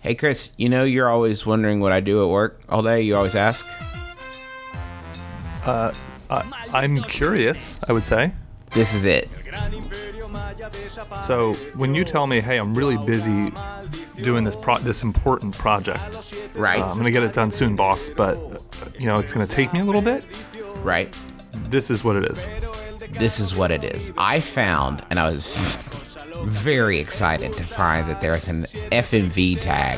Hey, Chris, you're always wondering what I do at work all day. You always ask. I'm curious, I would say. This is it. So when you tell me, hey, I'm really busy doing this important project, Right. I'm going to get it done soon, boss, but, it's going to take me a little bit. Right. This is what it is. This is what it is. I found, and I was very excited to find that there's an FMV tag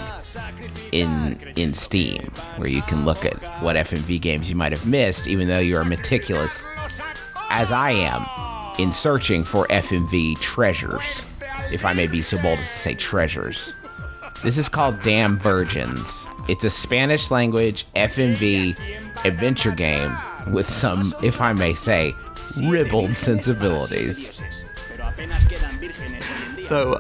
in Steam where you can look at what FMV games you might have missed, even though you are meticulous, as I am, in searching for FMV treasures, if I may be so bold as to say treasures. This is called Damn Virgins. It's a Spanish language FMV adventure game with some, if I may say, ribald sensibilities. So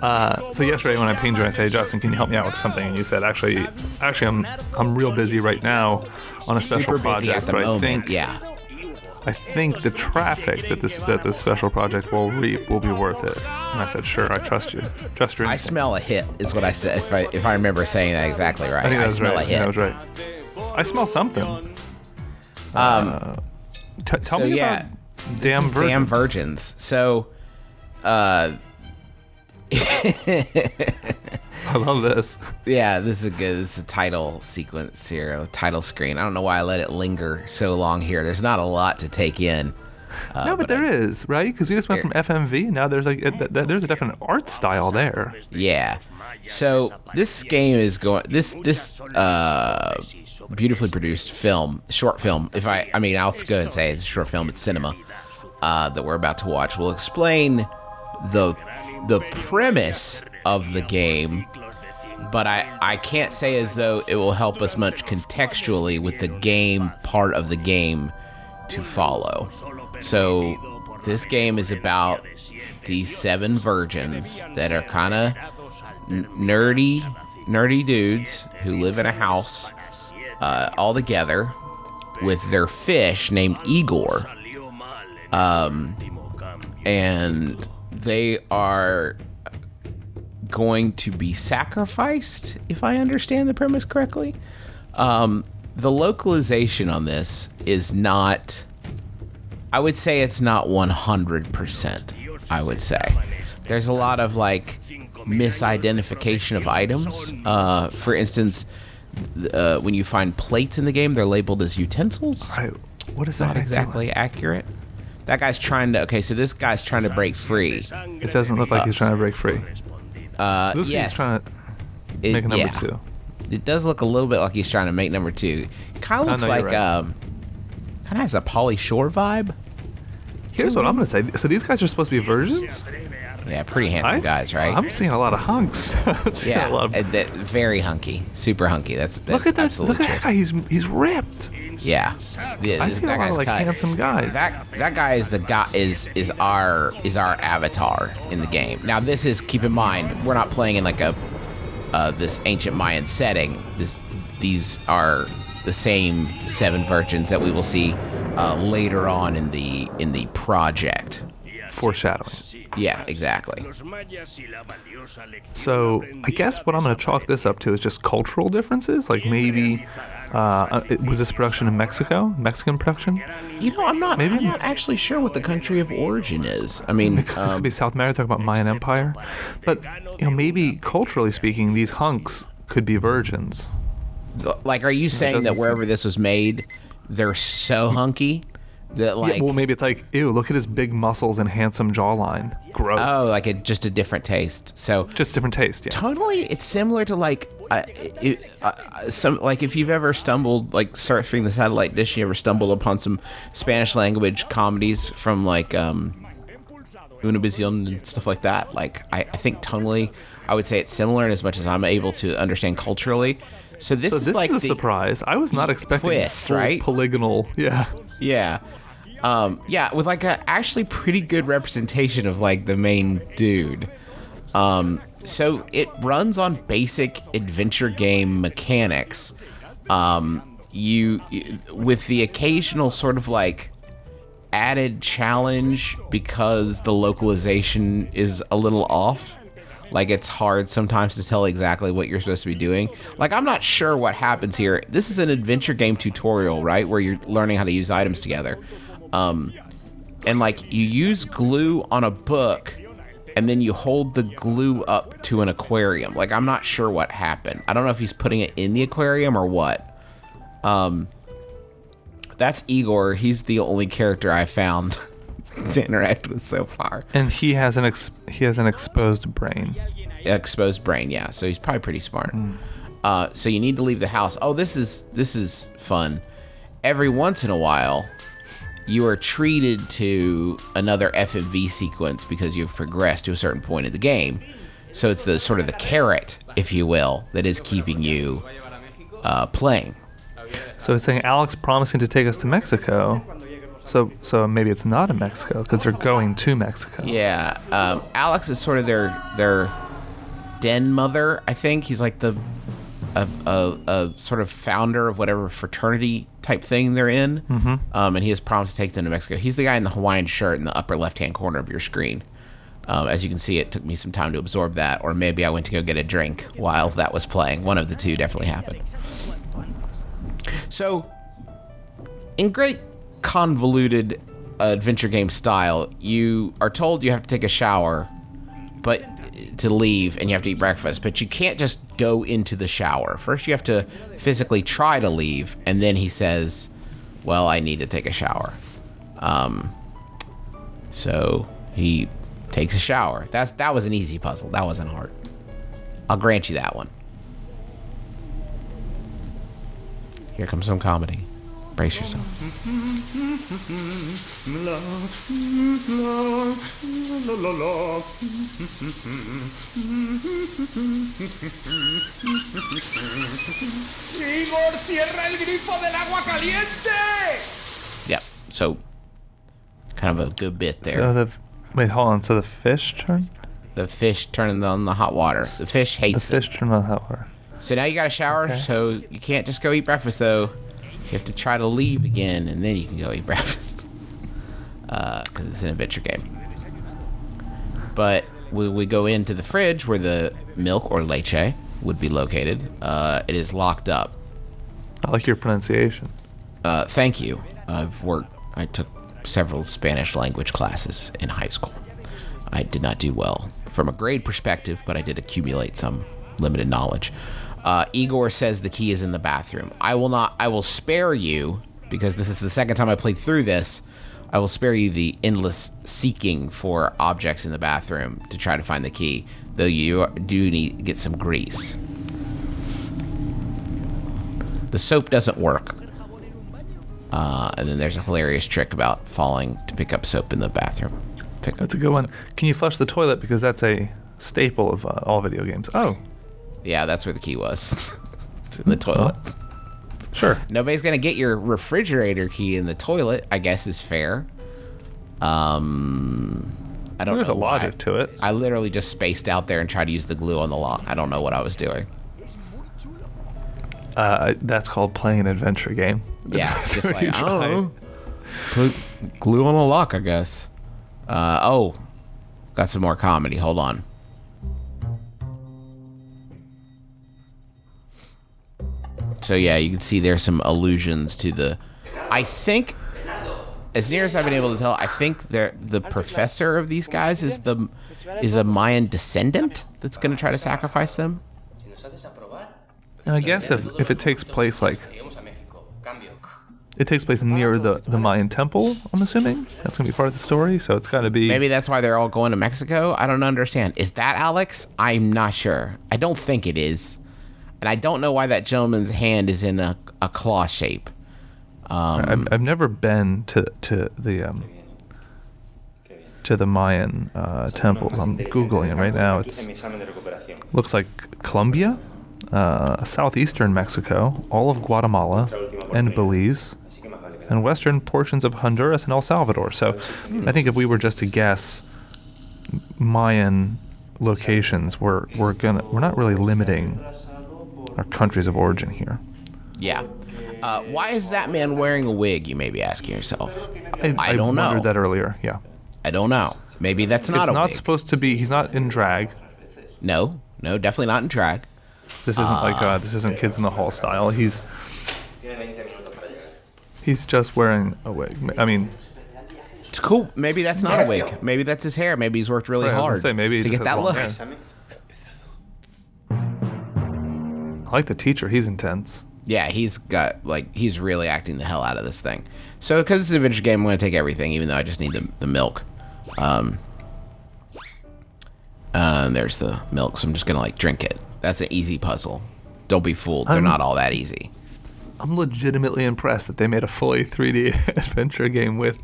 yesterday when I pinged you and I said, hey, Justin, can you help me out with something? And you said, actually, I'm real busy right now on a special Super project. busy at the but moment, I think the traffic that this special project will reap will be worth it. And I said, sure, I trust you. Trust your instinct. I smell a hit, is what I said, if I remember saying that exactly right. I think that was smell right. a hit. That was right. I smell something. Tell me about Damn Virgins. Damn Virgins. So, I love this. yeah, this is a title sequence here, a title screen. I don't know why I let it linger so long here. There's not a lot to take in. No, but there is, right? Because we just went from FMV. Now there's there's a definite art style there. Yeah. So this game is going. This beautifully produced short film. I'll go and say it's a short film. It's cinema that we're about to watch. Will explain the premise of the game, but I can't say as though it will help us much contextually with the game part of the game to follow. So this game is about these 7 virgins that are kind of nerdy dudes who live in a house all together with their fish named Igor. And they are going to be sacrificed, if I understand the premise correctly. The localization on this is not, I would say it's not 100%, I would say. There's a lot of misidentification of items. For instance, when you find plates in the game, they're labeled as utensils. What is that? Not exactly accurate. That guy's this guy's trying to break free. It doesn't look like he's trying to break free. Looks like he's trying to make a number 2. It does look a little bit like he's trying to make number 2. Kind of looks like, kind of has a Pauly Shore vibe. Here's what I'm going to say. So these guys are supposed to be virgins? Yeah, pretty handsome guys, right? I'm seeing a lot of hunks. Very hunky. Super hunky. That's look at that. Absolutely Look at that guy. He's ripped. Yeah. I see a lot of handsome guys. That guy is the guy is our avatar in the game. Now this is, keep in mind, we're not playing in this ancient Mayan setting. These are the same 7 virgins that we will see later on in the project. Foreshadowing. Yeah, exactly. So I guess what I'm going to chalk this up to is just cultural differences. Like maybe was this production in Mexico? Mexican production? I'm not actually sure what the country of origin is. I mean, this could be South America, talking about Mayan Empire. But maybe culturally speaking, these hunks could be virgins. Are you saying that wherever this was made, they're so hunky? Maybe it's like, ew, look at his big muscles and handsome jawline. Gross. Oh, just a different taste. So just different taste, yeah. Totally, it's similar to if you've ever stumbled, surfing the satellite dish, you ever stumbled upon some Spanish language comedies from Univision and stuff like that. I think tonally, I would say it's similar in as much as I'm able to understand culturally. So this is a surprise. I was not expecting twist, full right? Polygonal, yeah. Yeah. With a actually pretty good representation of the main dude. So it runs on basic adventure game mechanics. You with the occasional sort of added challenge because the localization is a little off. Like, it's hard sometimes to tell exactly what you're supposed to be doing. Like, I'm not sure what happens here. This is an adventure game tutorial, right? Where you're learning how to use items together. And, like, you use glue on a book, and then you hold the glue up to an aquarium. Like, I'm not sure what happened. I don't know if he's putting it in the aquarium or what. That's Igor. He's the only character I found to interact with so far. And he has an exposed brain. Exposed brain, yeah. So he's probably pretty smart. So you need to leave the house. Oh, this is fun. Every once in a while, you are treated to another FMV sequence because you've progressed to a certain point in the game. So it's the sort of the carrot, if you will, that is keeping you playing. So it's saying Alex promising to take us to Mexico. So maybe it's not in Mexico because they're going to Mexico. Yeah, Alex is sort of their den mother. I think he's like a sort of founder of whatever fraternity type thing they're in. And he has promised to take them to Mexico. He's the guy in the Hawaiian shirt in the upper left-hand corner of your screen. As you can see, it took me some time to absorb that, or maybe I went to go get a drink while that was playing. One of the two definitely happened. So, in great convoluted adventure game style, you are told you have to take a shower, but to leave, and you have to eat breakfast, but you can't just go into the shower. First, you have to physically try to leave, and then he says, well, I need to take a shower. So he takes a shower. That was an easy puzzle. That wasn't hard. I'll grant you that one. Here comes some comedy. Brace yourself. Igor, cierra el grifo del agua caliente! Yep. So, kind of a good bit there. So wait, hold on. So the fish turn? The fish turning on the hot water. The fish hates The fish turn on the hot water. So now you got a shower, Okay. so you can't just go eat breakfast, though. You have to try to leave again, and then you can go eat breakfast. Because it's an adventure game. But we go into the fridge where the milk, or leche, would be located. It is locked up. I like your pronunciation. Thank you. I took several Spanish language classes in high school. I did not do well from a grade perspective, but I did accumulate some limited knowledge. Igor says the key is in the bathroom. I will spare you, because this is the second time I played through this, I will spare you the endless seeking for objects in the bathroom to try to find the key, though you do need to get some grease. The soap doesn't work. And then there's a hilarious trick about falling to pick up soap in the bathroom. That's a good one. Can you flush the toilet? Because that's a staple of all video games. Oh. Yeah, that's where the key was. It's in the toilet. Oh. Sure. Nobody's gonna get your refrigerator key in the toilet, I guess is fair. I don't know. There's a logic to it. I literally just spaced out there and tried to use the glue on the lock. I don't know what I was doing. That's called playing an adventure game. Yeah, That's just what like, you I try. don't know. Put glue on the lock, I guess. Got some more comedy. Hold on. So yeah, you can see there's some allusions to the... I think, as near as I've been able to tell, I think the professor of these guys is a Mayan descendant that's going to try to sacrifice them. And I guess if it takes place it takes place near the Mayan temple, I'm assuming that's gonna be part of the story. So it's got to be. Maybe that's why they're all going to Mexico. I don't understand. Is that Alex? I'm not sure. I don't think it is, and I don't know why that gentleman's hand is in a claw shape. I've never been to the Mayan temples. I'm googling it right now. It looks like Colombia, southeastern Mexico, all of Guatemala, and Belize, and western portions of Honduras and El Salvador. So I think if we were just to guess Mayan locations, we're not really limiting our countries of origin here. Yeah. Why is that man wearing a wig, you may be asking yourself? I don't know. I wondered that earlier, yeah. I don't know. Maybe that's not It's a not wig. supposed to be, he's not in drag. No, definitely not in drag. This isn't this isn't Kids in the Hall style. He's just wearing a wig. I mean, it's cool. Maybe that's not a wig. Maybe that's his hair. Maybe he's worked really hard maybe to get that look. I like the teacher. He's intense. Yeah, he's really acting the hell out of this thing. So, because it's an adventure game, I'm going to take everything, even though I just need the milk. There's the milk, so I'm just going to, drink it. That's an easy puzzle. Don't be fooled. They're not all that easy. I'm legitimately impressed that they made a fully 3D adventure game with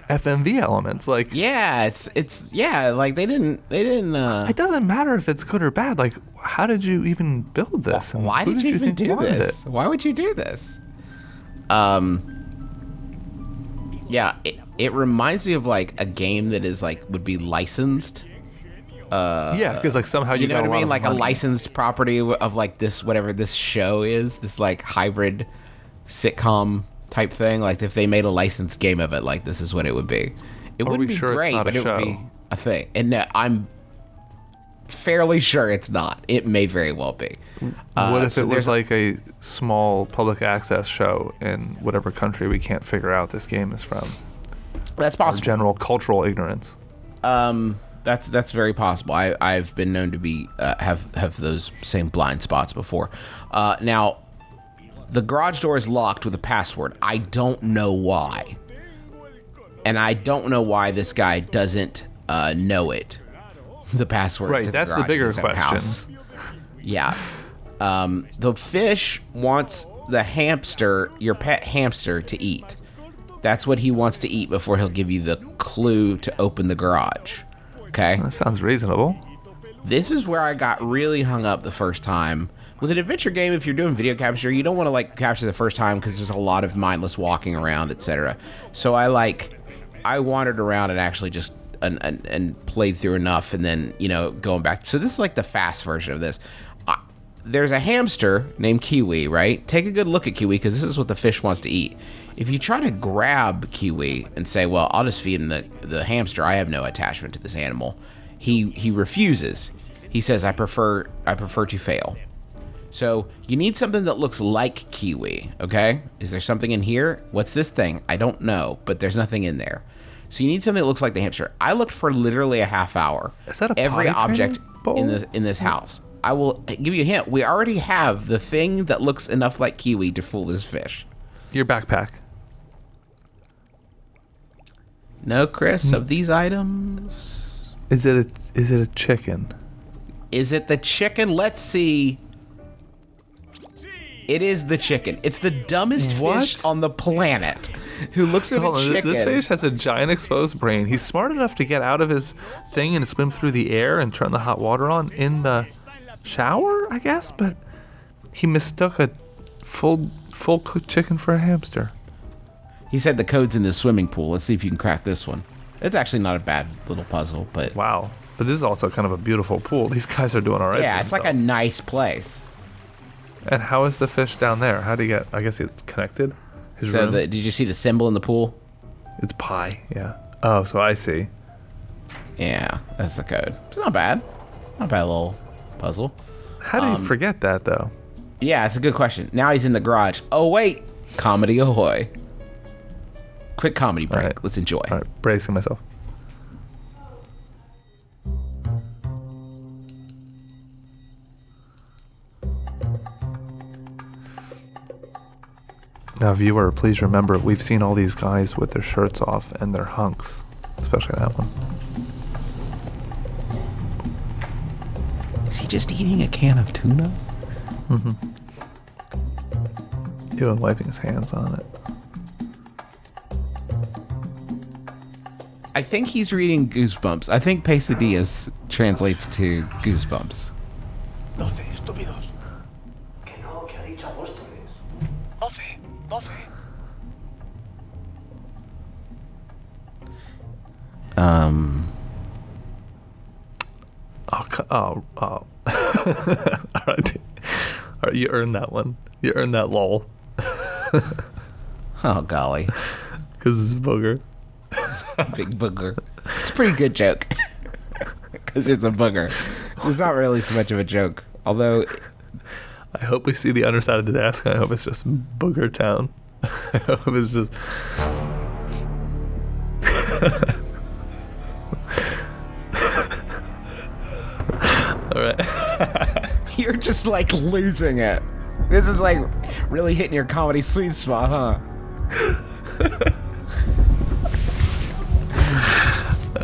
FMV elements. Yeah, they didn't. It doesn't matter if it's good or bad. How did you even build this? And why did you even do this? Why would you do this? Yeah, it reminds me of a game that is would be licensed. Yeah, because somehow you know got what I mean, a licensed property of this whatever this show is, this hybrid sitcom type thing. If they made a licensed game of it, this is what it would be. It wouldn't be great, but it would be a thing. And no, I'm fairly sure it's not. It may very well be. What if it was a small public access show in whatever country we can't figure out this game is from? That's possible. Or general cultural ignorance. That's very possible. I've been known to be have those same blind spots before. Now, the garage door is locked with a password. I don't know why, and I don't know why this guy doesn't know it. The password. Right. To That's the the bigger question. House. Yeah. The fish wants the hamster, your pet hamster, to eat. That's what he wants to eat before he'll give you the clue to open the garage. Okay? That sounds reasonable. This is where I got really hung up the first time. With an adventure game, if you're doing video capture, you don't want to capture the first time because there's a lot of mindless walking around, etc. So I wandered around and actually just and played through enough, and then going back. So this is the fast version of this. There's a hamster named Kiwi, right? Take a good look at Kiwi because this is what the fish wants to eat. If you try to grab Kiwi and say, well, I'll just feed him the hamster, I have no attachment to this animal, he refuses. He says, I prefer to fail. So you need something that looks like Kiwi, okay? Is there something in here? What's this thing? I don't know, but there's nothing in there. So you need something that looks like the hamster. I looked for literally a half hour. Is that every object in this house? I will give you a hint. We already have the thing that looks enough like Kiwi to fool this fish. Your backpack. No, Chris. Of these items, is it a chicken? Is it the chicken? Let's see. It is the chicken. It's the dumbest fish on the planet who looks at a chicken. This fish has a giant exposed brain. He's smart enough to get out of his thing and swim through the air and turn the hot water on in the shower, I guess, but he mistook a full cooked chicken for a hamster. He said the code's in the swimming pool. Let's see if you can crack this one. It's actually not a bad little puzzle, but wow. But this is also kind of a beautiful pool. These guys are doing all right. Yeah, it's like a nice place. And how is the fish down there? How do you get? I guess it's connected. Did you see the symbol in the pool? It's pi. Yeah. Oh, so I see. Yeah, that's the code. It's not bad. Not a bad little puzzle. How do you forget that though? Yeah, it's a good question. Now he's in the garage. Oh wait, comedy ahoy! Quick comedy break. Right. Let's enjoy. All right, bracing myself. Now, viewer, please remember, we've seen all these guys with their shirts off and their hunks, especially that one. Is he just eating a can of tuna? Mm-hmm. Even wiping his hands on it. I think he's reading Goosebumps. I think Pesadillas translates to Goosebumps. 12, estúpidos. Que no, que ha dicho apóstoles. 12. Oh. All right, you earned that one. You earned that lol. Oh golly. Because it's booger. Big booger. It's a pretty good joke. Because it's a booger. It's not really so much of a joke. Although, I hope we see the underside of the desk. I hope it's just Booger Town. I hope it's just... All right. you're just like losing it. This is like really hitting your comedy sweet spot, huh?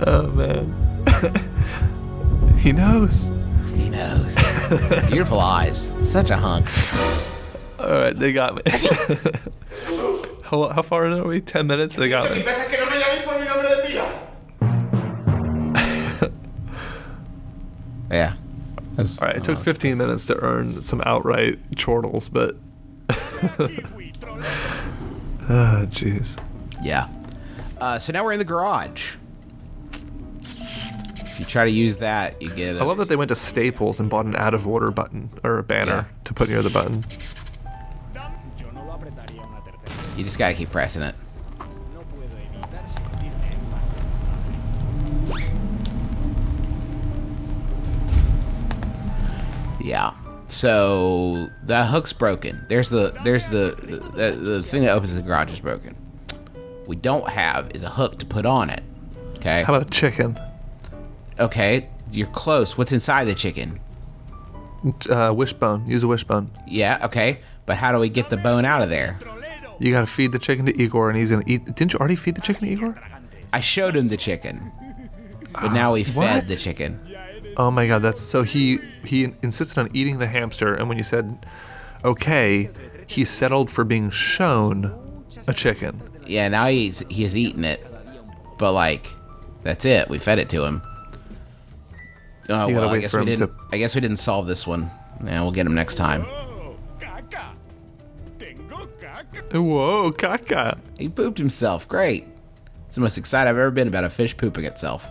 Oh, man. He knows. He knows. Beautiful eyes. Such a hunk. All right, they got me. How far in are we? 10 minutes? They got me. Yeah. All right, it took 15 minutes to earn some outright chortles, but... Oh, jeez. Yeah. So now we're in the garage. If you try to use that, you get I love that they went to Staples and bought an out-of-order button, or a banner, to put near the button. You just gotta keep pressing it. Yeah. So that hook's broken. The thing that opens the garage is broken. We don't have is a hook to put on it. Okay. How about a chicken? Okay, you're close. What's inside the chicken? Wishbone. Use a wishbone. Yeah. Okay. But how do we get the bone out of there? You gotta feed the chicken to Igor, and he's gonna eat. Didn't you already feed the chicken to Igor? I showed him the chicken, but now we fed the chicken. Oh my god, that's so he insisted on eating the hamster, and when you said okay, he settled for being shown a chicken. Yeah, now he has eaten it, but like that's it. We fed it to him. Oh well, I guess we didn't solve this one. Yeah, we'll get him next time. Whoa, caca! He pooped himself. Great. It's the most excited I've ever been about a fish pooping itself.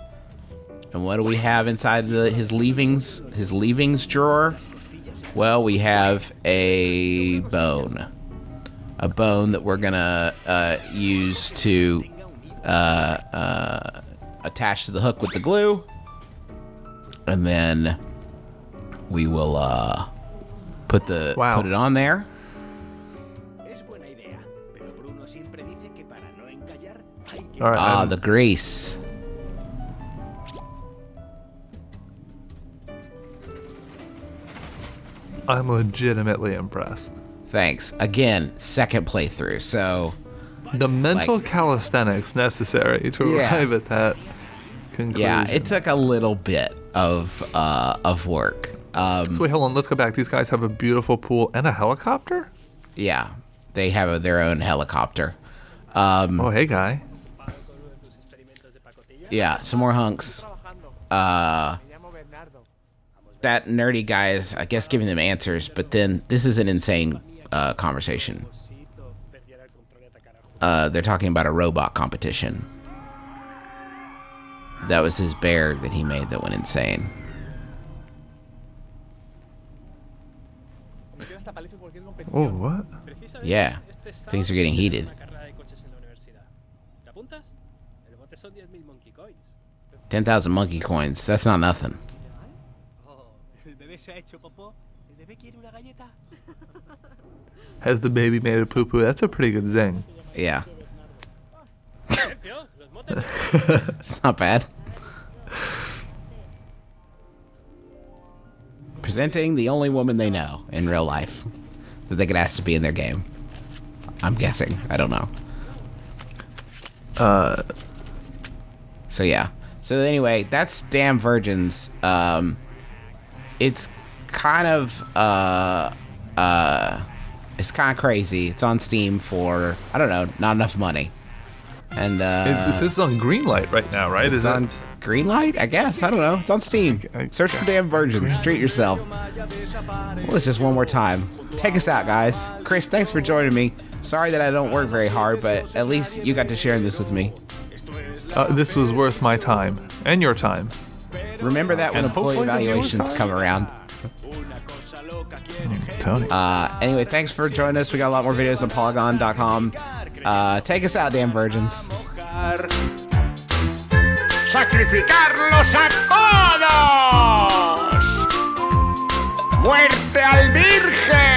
And what do we have inside his leavings drawer? Well, we have a bone. A bone that we're gonna use to attach to the hook with the glue. And then we will put it on there. All right, the grease. I'm legitimately impressed. Thanks. Again, second playthrough, so... The mental calisthenics necessary to arrive at that conclusion. Yeah, it took a little bit of work. So wait, hold on. Let's go back. These guys have a beautiful pool and a helicopter? Yeah, they have their own helicopter. Oh, hey, guy. Yeah, some more hunks. That nerdy guy is, I guess, giving them answers, but then this is an insane conversation. They're talking about a robot competition. That was his bear that he made that went insane. Oh, what? Yeah, things are getting heated. 10,000 monkey coins. That's not nothing. Has the baby made a poo-poo? That's a pretty good zing. Yeah. It's not bad. Presenting the only woman they know in real life that they could ask to be in their game. I'm guessing. I don't know. So yeah. So anyway, that's Damn Virgins. It's kind of crazy. It's on Steam for, I don't know, not enough money. And it's on Greenlight right now, right? Is it on Greenlight? I guess. I don't know. It's on Steam. Search for Damn Virgins. Treat yourself. Well, it's just one more time. Take us out, guys. Chris, thanks for joining me. Sorry that I don't work very hard, but at least you got to share this with me. This was worth my time and your time. Remember that when employee evaluations come around. Tony. Anyway, thanks for joining us. We got a lot more videos on Polygon.com. Take us out, Damn Virgins. ¡Sacrificarlos a todos! ¡Muerte al virgen!